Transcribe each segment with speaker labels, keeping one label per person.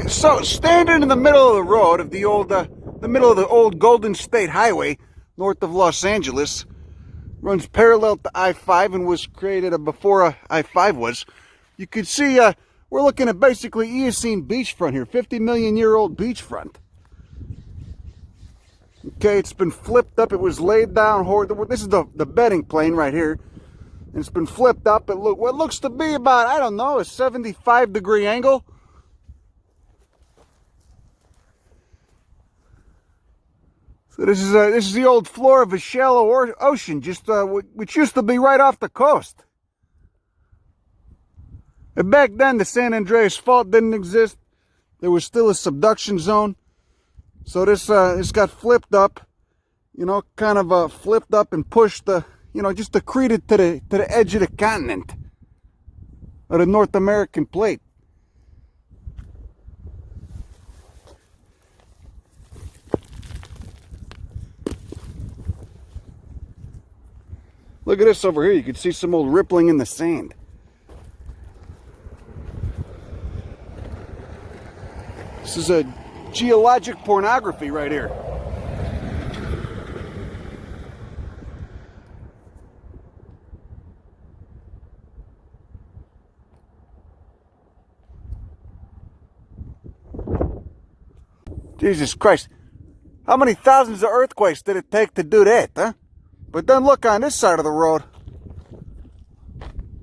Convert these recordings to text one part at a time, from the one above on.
Speaker 1: So, standing in the middle of the road of the middle of the old Golden State Highway, north of Los Angeles, runs parallel to I-5 and was created before I-5 was. You could see we're looking at basically Eocene beachfront here, 50 million year old beachfront. Okay, it's been flipped up. It was laid down. This is the bedding plane right here. And it's been flipped up at what looks to be about, I don't know, a 75-degree angle. So this is the old floor of a shallow ocean, just which used to be right off the coast. And back then, the San Andreas Fault didn't exist. There was still a subduction zone. So this got flipped up, you know, kind of flipped up and pushed, just accreted to the edge of the continent, of the North American plate. Look at this over here. You can see some old rippling in the sand. This is a geologic pornography right here. Jesus Christ. How many thousands of earthquakes did it take to do that, huh? But then look on this side of the road.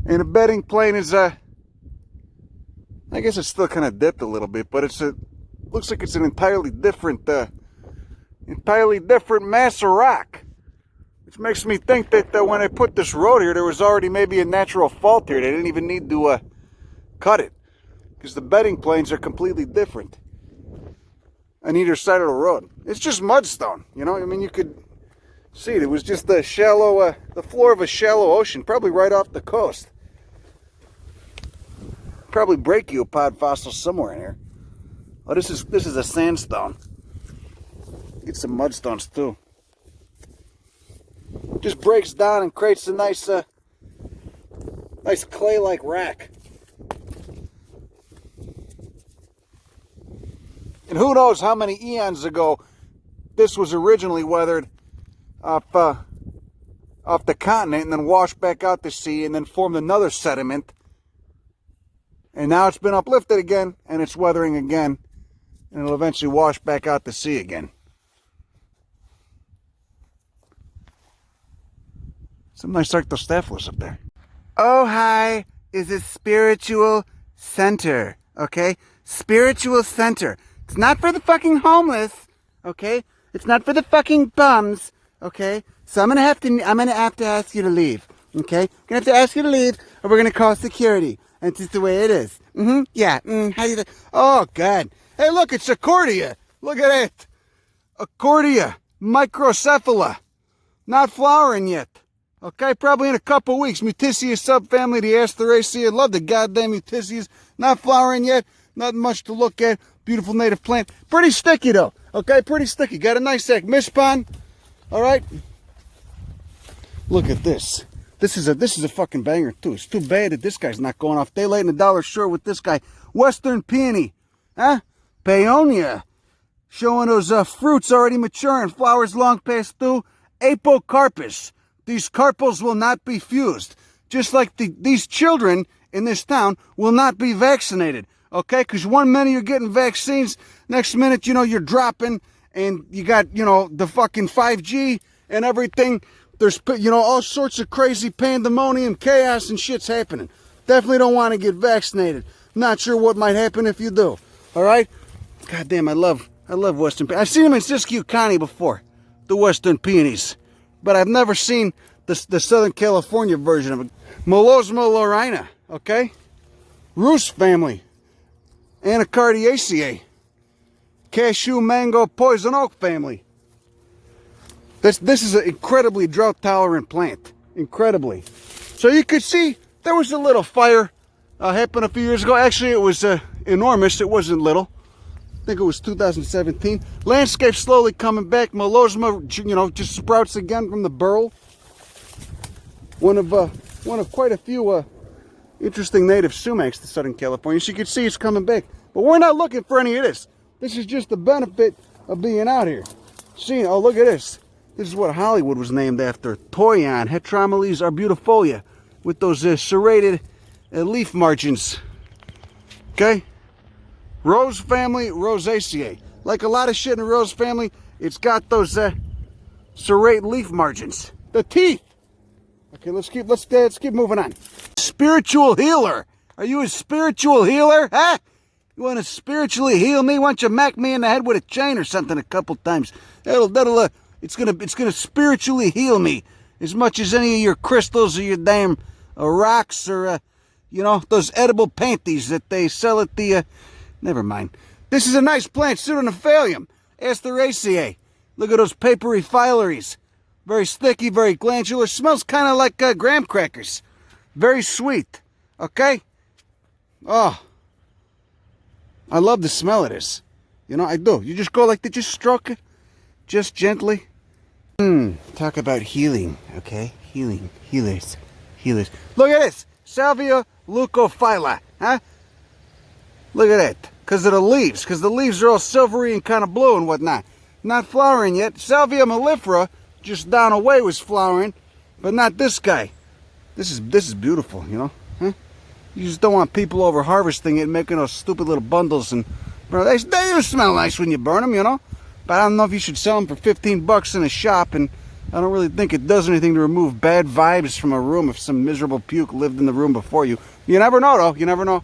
Speaker 1: And the bedding plane is, I guess it's still kind of dipped a little bit, but looks like it's an entirely different mass of rock. Which makes me think that when they put this road here, there was already maybe a natural fault here. They didn't even need to cut it. Because the bedding planes are completely different on either side of the road. It's just mudstone, you know? I mean, you could see it. It was just the floor of a shallow ocean, probably right off the coast. Probably brachiopod fossils somewhere in here. Oh, this is a sandstone. Get some mudstones too. Just breaks down and creates a nice clay-like rack. And who knows how many eons ago this was originally weathered off the continent and then washed back out to sea and then formed another sediment. And now it's been uplifted again and it's weathering again. And it'll eventually wash back out to sea again. Some nice Arctostaphylos up there. Ojai is a spiritual center, okay? Spiritual center. It's not for the fucking homeless, okay? It's not for the fucking bums, okay? So I'm gonna have to ask you to leave, okay? I'm gonna have to ask you to leave, or we're gonna call security. And it's just the way it is. Yeah. How do you? Oh God. Hey, look, it's Acourtia. Look at it. Acourtia, microcephala, not flowering yet. Okay, probably in a couple weeks. Muticia subfamily, the Asteraceae. Love the goddamn Muticias. Not flowering yet. Not much to look at. Beautiful native plant. Pretty sticky though. Okay, pretty sticky. Got a nice Acmispon. All right. Look at this. This is a fucking banger too. It's too bad that this guy's not going off daylight and a dollar short with this guy. Western peony, huh? Paeonia, showing those fruits already mature and flowers long past due. Apocarpus. These carpels will not be fused. Just like these children in this town will not be vaccinated. Okay? Because one minute you're getting vaccines, next minute, you're dropping and you got, the fucking 5G and everything. There's, all sorts of crazy pandemonium, chaos, and shit's happening. Definitely don't want to get vaccinated. Not sure what might happen if you do. All right? God damn, I love Western peonies. I've seen them in Siskiyou County before, the Western peonies. But I've never seen the Southern California version of it. Malosma laurina, okay? Roost family. Anacardiaceae. Cashew mango poison oak family. This is an incredibly drought-tolerant plant. Incredibly. So you could see there was a little fire happened a few years ago. Actually, it was enormous. It wasn't little. I think it was 2017. Landscape slowly coming back. Malosma, just sprouts again from the burl. One of quite a few interesting native sumacs to Southern California. So you can see it's coming back. But we're not looking for any of this. This is just the benefit of being out here. Seeing, oh, look at this. This is what Hollywood was named after. Toyon, Heteromeles, arbutifolia, with those serrated leaf margins. Okay? Rose family, Rosaceae. Like a lot of shit in the rose family, it's got those serrate leaf margins. The teeth. Okay, let's keep moving on. Spiritual healer. Are you a spiritual healer? Huh? You want to spiritually heal me? Why don't you mack me in the head with a chain or something a couple times? It's gonna spiritually heal me as much as any of your crystals or your damn rocks or you know, those edible panties that they sell at the never mind. This is a nice plant, pseudonephalium, Asteraceae. Look at those papery filaries. Very sticky, very glandular. Smells kind of like graham crackers. Very sweet. Okay? Oh. I love the smell of this. You know, I do. You just go like that, just stroke it. Just gently. Talk about healing, okay? Healing. Healers. Look at this. Salvia leucophylla. Huh? Look at that. Because of the leaves. Because the leaves are all silvery and kind of blue and whatnot. Not flowering yet. Salvia mellifera, just down away, was flowering. But not this guy. This is beautiful, you know? Huh? You just don't want people over harvesting it and making those stupid little bundles. And bro, they do smell nice when you burn them, you know? But I don't know if you should sell them for 15 bucks in a shop. And I don't really think it does anything to remove bad vibes from a room if some miserable puke lived in the room before you. You never know, though. You never know.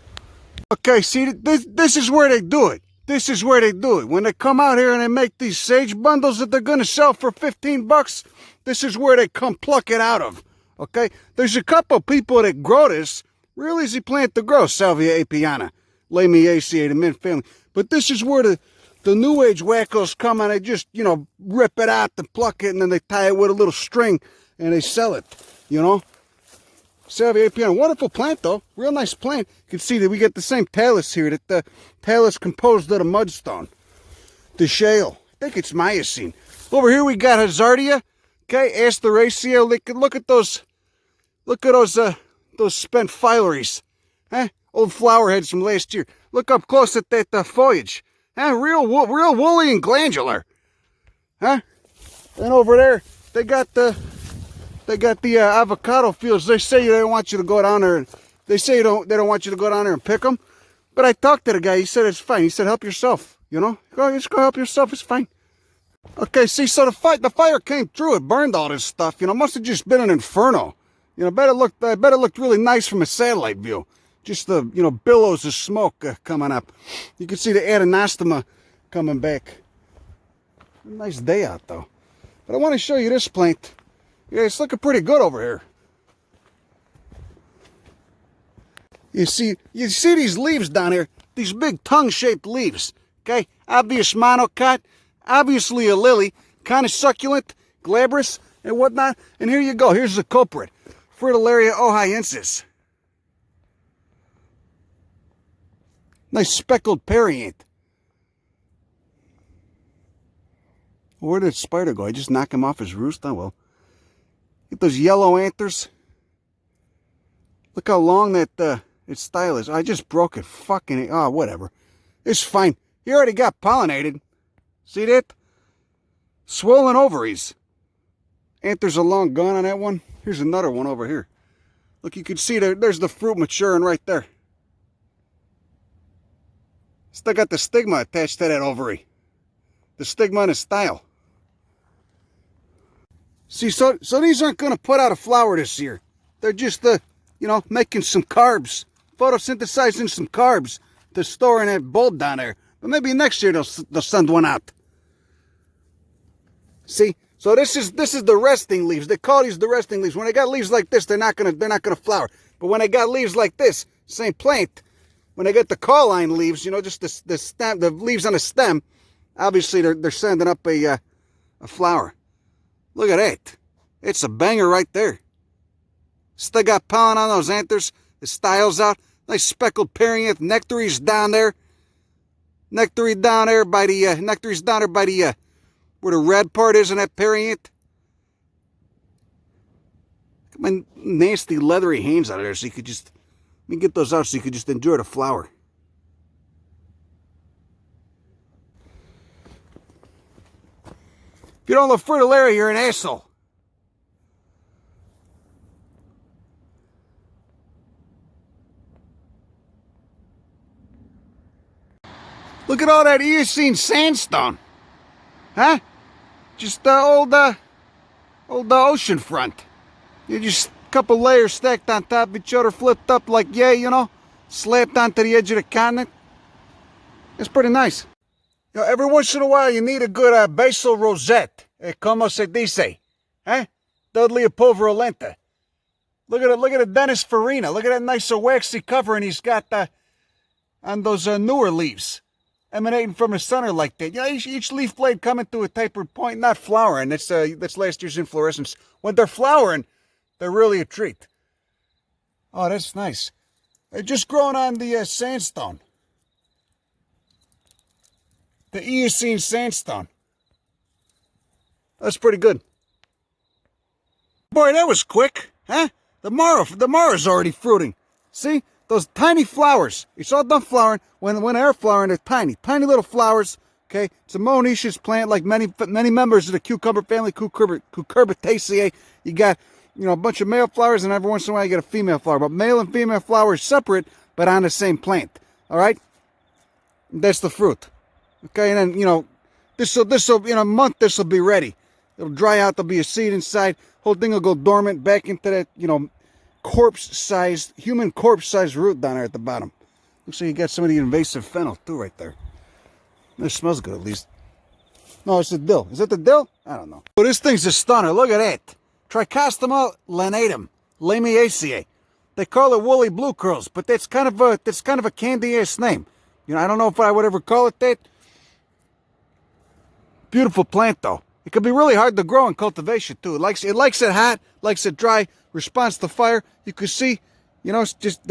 Speaker 1: Okay, see, this is where they do it. This is where they do it. When they come out here and they make these sage bundles that they're going to sell for 15 bucks, this is where they come pluck it out of. Okay? There's a couple people that grow this. Real easy plant to grow, Salvia apiana, Lamiaceae, the mint family. But this is where the new age wackos come and they just, you know, rip it out and pluck it and then they tie it with a little string and they sell it, you know? Salvia apiana, wonderful plant though, real nice plant. You can see that we get the same talus here, that the talus composed of the mudstone, the shale. I think it's Miocene. Over here we got Hazardia, okay, Asteraceae. Look at those spent filaries, huh? Old flower heads from last year. Look up close at that foliage, huh? Real woolly and glandular, huh? And over there they got the avocado fields. They say they don't want you to go down there. They say they don't want you to go down there and pick them. But I talked to the guy. He said it's fine. He said help yourself. You know, just go help yourself. It's fine. Okay, see, so the fire came through. It burned all this stuff. You know, must have just been an inferno. You know, bet it looked really nice from a satellite view. Just the, you know, billows of smoke coming up. You can see the adenostoma coming back. A nice day out though. But I want to show you this plant. Yeah, it's looking pretty good over here. You see these leaves down here, these big tongue-shaped leaves. Okay, obvious monocot, obviously a lily, kind of succulent, glabrous, and whatnot. And here you go. Here's the culprit. Fritillaria ohaiensis. Nice speckled perianth. Where did spider go? I just knocked him off his roost? Oh, well. Get those yellow anthers. Look how long that its style is. I just broke it. Fucking, oh, whatever. It's fine. He already got pollinated. See that? Swollen ovaries. Anthers are long gone on that one. Here's another one over here. Look, you can see there's the fruit maturing right there. Still got the stigma attached to that ovary. The stigma and the style. See, so these aren't going to put out a flower this year. They're just, you know, making some carbs. Photosynthesizing some carbs to store in that bulb down there. But maybe next year they'll send one out. See? So this is the resting leaves. They call these the resting leaves. When they got leaves like this, they're not gonna flower. But when they got leaves like this, same plant, when they get the cauline leaves, you know, just the stem, the leaves on the stem, obviously they're sending up a flower. Look at that. It's a banger right there. Still got pollen on those anthers. The style's out. Nice speckled perianth. Nectaries down there. Nectary down there by the nectaries down there by the where the red part is in that perianth. Get my nasty leathery hands out of there so you could just, let me get those out so you could just enjoy the flower. If you don't love Fritillaria, you're an asshole. Look at all that Eocene sandstone. Huh? Just old ocean front. You just a couple layers stacked on top of each other, flipped up like, yeah, you know, slapped onto the edge of the continent. It's pretty nice. You know, every once in a while, you need a good basal rosette. Como se dice? Huh? Dudley Pulverulenta. Look at the Dennis Farina. Look at that nice waxy covering he's got on those newer leaves, emanating from the center like that. Yeah, each leaf blade coming to a tapered point, not flowering. That's last year's inflorescence. When they're flowering, they're really a treat. Oh, that's nice. They're just growing on the sandstone. The Eocene sandstone. That's pretty good. Boy, that was quick, huh? The Mara's already fruiting. See? Those tiny flowers. It's all done flowering. When they're flowering, they're tiny. Tiny little flowers. Okay? It's a monoecious plant like many members of the cucumber family, Cucurbitaceae. You got, you know, a bunch of male flowers, and every once in a while you get a female flower. But male and female flowers separate, but on the same plant. All right? That's the fruit. Okay, and then, you know, this'll in a month, this'll be ready. It'll dry out, there'll be a seed inside. Whole thing will go dormant back into that, you know, human corpse-sized root down there at the bottom. Looks like you got some of the invasive fennel, too, right there. It smells good, at least. No, it's the dill. Is it the dill? I don't know. But this thing's a stunner. Look at that. Trichostoma lanatum, Lamiaceae. They call it woolly blue curls, but that's kind of a candy-ass name. You know, I don't know if I would ever call it that. Beautiful plant, though. It can be really hard to grow in cultivation, too. It likes it hot, likes it dry, responds to fire. You can see, you know, it's just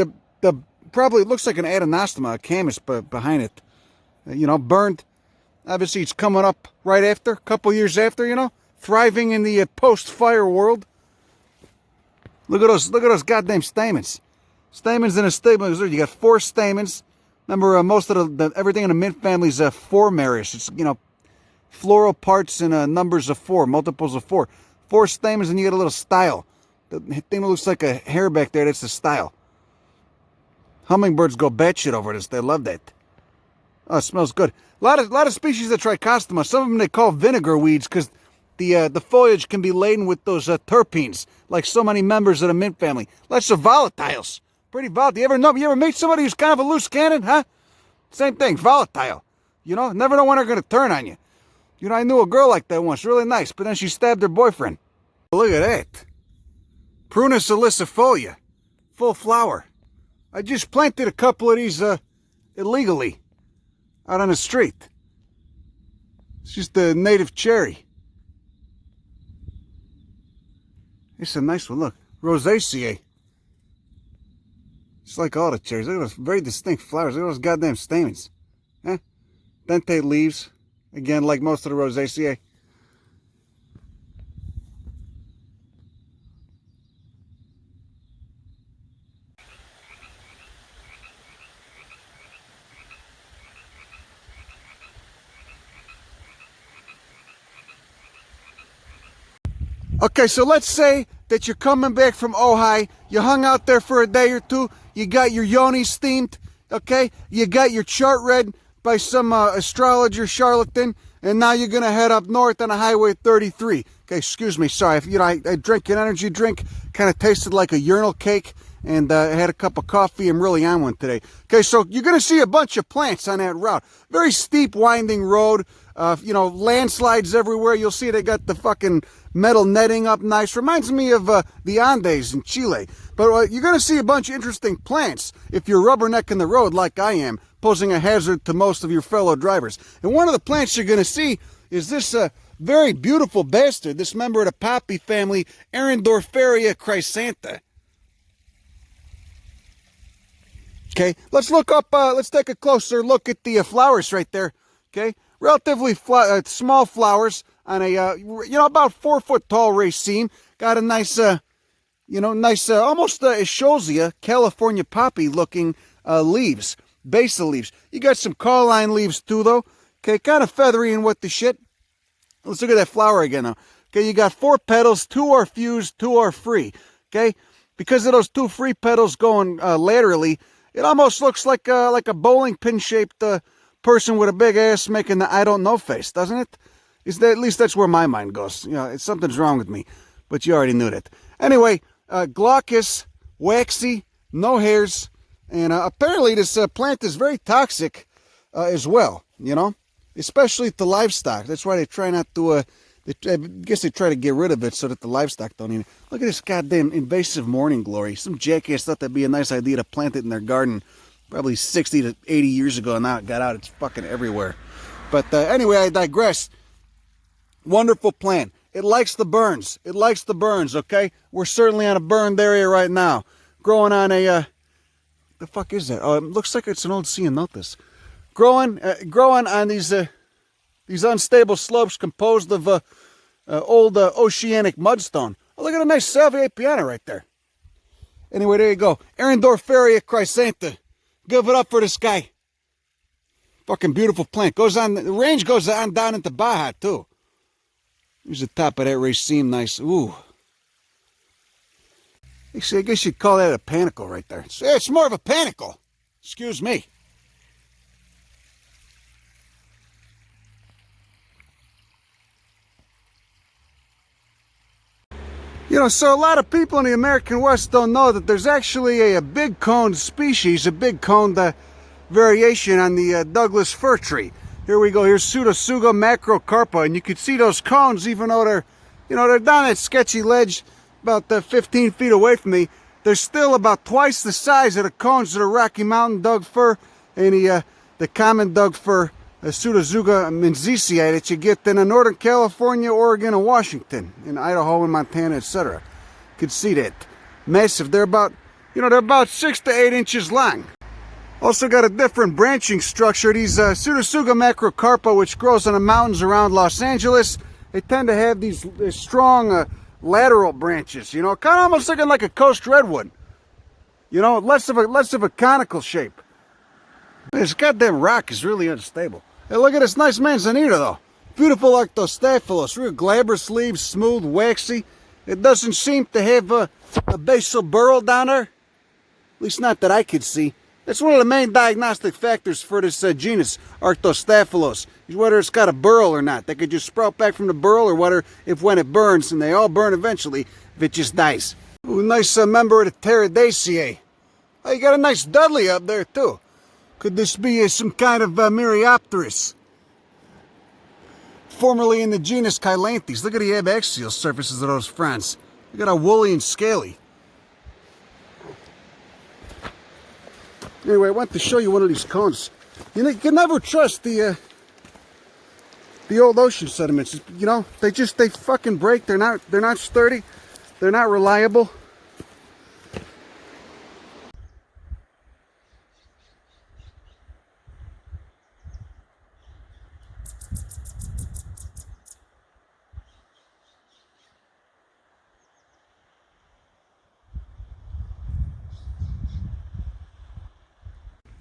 Speaker 1: probably it looks like an adenostoma, a camas behind it. You know, burned. Obviously, it's coming up right after, a couple years after, you know, thriving in the post-fire world. Look at those goddamn stamens. Stamens in a stamen. You got 4 stamens. Remember, most of everything in the mint family is formarious. It's, you know, floral parts in numbers of 4, multiples of 4. 4 stamens, and you get a little style. The thing that looks like a hair back there, that's the style. Hummingbirds go batshit over this. They love that. Oh, it smells good. A lot of species of Trichostoma. Some of them they call vinegar weeds because the foliage can be laden with those terpenes, like so many members of the mint family. Lots of volatiles. Pretty volatile. You ever meet somebody who's kind of a loose cannon, huh? Same thing, volatile. You know, never know when they're going to turn on you. You know, I knew a girl like that once, really nice, but then she stabbed her boyfriend. Look at that. Prunus ilicifolia. Full flower. I just planted a couple of these illegally out on the street. It's just a native cherry. It's a nice one, look. Rosaceae. It's like all the cherries. Look at those very distinct flowers. Look at those goddamn stamens. Huh? Dentate leaves. Again, like most of the Rosaceae. Okay, so let's say that you're coming back from Ojai. You hung out there for a day or two. You got your Yoni steamed. Okay? You got your chart read by some astrologer charlatan, and now you're going to head up north on Highway 33. Okay, excuse me, sorry. You know, I drank an energy drink, kind of tasted like a urinal cake, and I had a cup of coffee. I'm really on one today. Okay, so you're going to see a bunch of plants on that route. Very steep, winding road. You know, landslides everywhere. You'll see they got the fucking metal netting up nice. Reminds me of the Andes in Chile. But you're going to see a bunch of interesting plants if you're rubbernecking the road like I am, posing a hazard to most of your fellow drivers. And one of the plants you're going to see is this very beautiful bastard, this member of the poppy family, Ehrendorferia chrysantha. Okay, let's look up, let's take a closer look at the flowers right there. Okay, relatively small flowers on a, you know, about 4 foot tall raceme. Got a nice, you know, nice, almost Escholzia, California poppy looking leaves, basal leaves. You got some Carline leaves too, though. Okay, kind of feathery and what the shit. Let's look at that flower again now. Okay, you got 4 petals, 2 are fused, 2 are free. Okay, because of those 2 free petals going laterally, it almost looks like a bowling pin shaped person with a big ass making the I don't know face, doesn't it? At least that's where my mind goes. You know, something's wrong with me, but you already knew that. Anyway, glaucous, waxy, no hairs, and apparently this plant is very toxic as well, you know, especially to livestock. That's why they try not to, I guess they try to get rid of it so that the livestock don't eat it. Look at this goddamn invasive morning glory. Some jackass thought that'd be a nice idea to plant it in their garden probably 60 to 80 years ago, and now it got out. It's fucking everywhere. But anyway, I digress. Wonderful plant. It likes the burns. It likes the burns, okay? We're certainly on a burned area right now. Growing on a, the fuck is that? Oh, it looks like it's an old ceanothus. Growing on these unstable slopes composed of old oceanic mudstone. Oh, look at a nice salvia piana right there. Anyway, there you go. Ehrendorferia chrysantha. Give it up for this guy. Fucking beautiful plant. Goes on, the range goes on down into Baja, too. Here's the top of that raceme, nice. Ooh. Actually, I guess you'd call that a panicle right there. It's more of a panicle. Excuse me. You know, so a lot of people in the American West don't know that there's actually a big-coned species, a big-coned variation on the Douglas fir tree. Here we go. Here's Pseudotsuga macrocarpa, and you can see those cones, even though they're, you know, they're down that sketchy ledge about 15 feet away from me. They're still about twice the size of the cones of the Rocky Mountain Doug fir and the common Doug fir, Pseudotsuga menziesii, that you get in Northern California, Oregon, and Washington, in Idaho and Montana, etc. You can see that. Massive. They're about, you know, they're about 6 to 8 inches long. Also got a different branching structure. These Pseudotsuga macrocarpa, which grows in the mountains around Los Angeles, they tend to have these strong lateral branches, you know, kind of almost looking like a coast redwood. You know, less of a conical shape. This goddamn rock is really unstable. Hey, look at this nice manzanita, though. Beautiful Arctostaphylos, real glabrous leaves, smooth, waxy. It doesn't seem to have a basal burl down there. At least not that I could see. That's one of the main diagnostic factors for this genus, Arctostaphylos, is whether it's got a burl or not. They could just sprout back from the burl, or whether, if when it burns, and they all burn eventually, if it just dies. Ooh, nice member of the Pteridacea. Oh, you got a nice Dudley up there, too. Could this be some kind of Myriopteris? Formerly in the genus Chylanthes. Look at the abaxial surfaces of those fronds. Look at how woolly and scaly. Anyway, I want to show you one of these cones. You can never trust the old ocean sediments. You know, they fucking break. They're not sturdy. They're not reliable.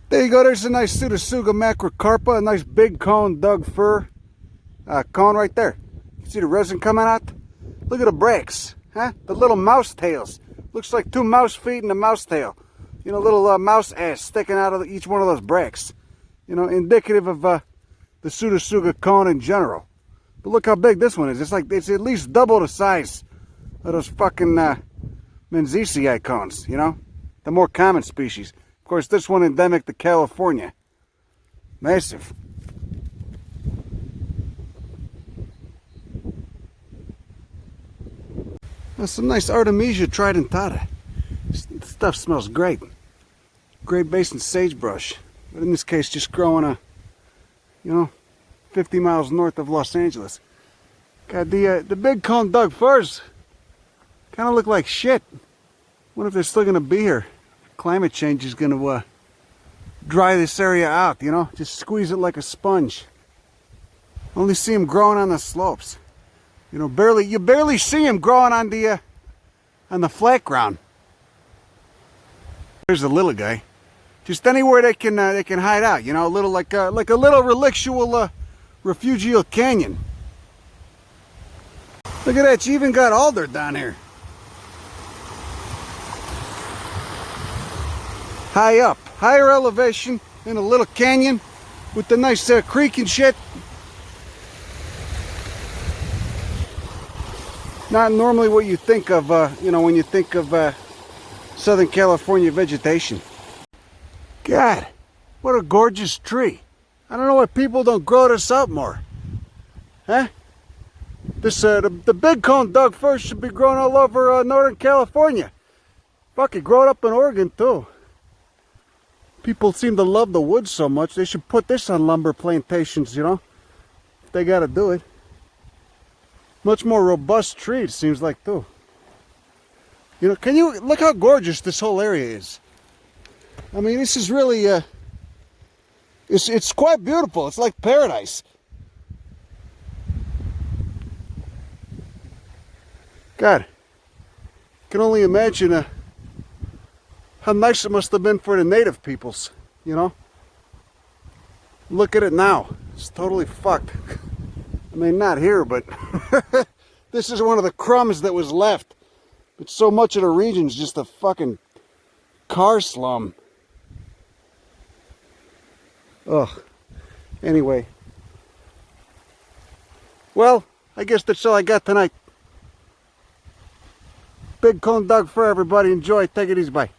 Speaker 1: There you go. There's a nice Pseudotsuga macrocarpa, a nice BigCone Doug Fir cone right there. You see the resin coming out? Look at the bracts, huh? The little mouse tails. Looks like 2 mouse feet and a mouse tail. You know, little mouse ass sticking out of each one of those bracts. You know, indicative of the Pseudotsuga cone in general. But look how big this one is. It's at least double the size of those fucking menziesii cones. You know, the more common species. Of course, this one endemic to California. Massive. That's some nice Artemisia tridentata. This stuff smells great. Great Basin sagebrush. But in this case, just growing 50 miles north of Los Angeles. God, the BigCone Doug Firs kind of look like shit. Wonder if they're still going to be here. Climate change is going to dry this area out, you know, just squeeze it like a sponge. Only see them growing on the slopes. You know, you barely see them growing on the flat ground. There's a little guy. Just anywhere they can hide out, you know, a little like a little relictual refugial canyon. Look at that, you even got alder down here. High up, higher elevation in a little canyon with the nice creek and shit. Not normally what you think of, you know, when you think of Southern California vegetation. God, what a gorgeous tree. I don't know why people don't grow this out more. Huh? This, the BigCone Douglas Fir should be growing all over Northern California. Fuck it, grow it up in Oregon too. People seem to love the woods so much, they should put this on lumber plantations, you know? If they gotta do it. Much more robust tree, it seems like, too. You know, can you look how gorgeous this whole area is? I mean, this is really, it's quite beautiful. It's like paradise. God, can only imagine how nice it must have been for the native peoples, you know? Look at it now. It's totally fucked. I mean, not here, but this is one of the crumbs that was left. But so much of the region's just a fucking car slum. Ugh. Anyway. Well, I guess that's all I got tonight. BigCone Douglas Fir, everybody. Enjoy. Take it easy. Bye.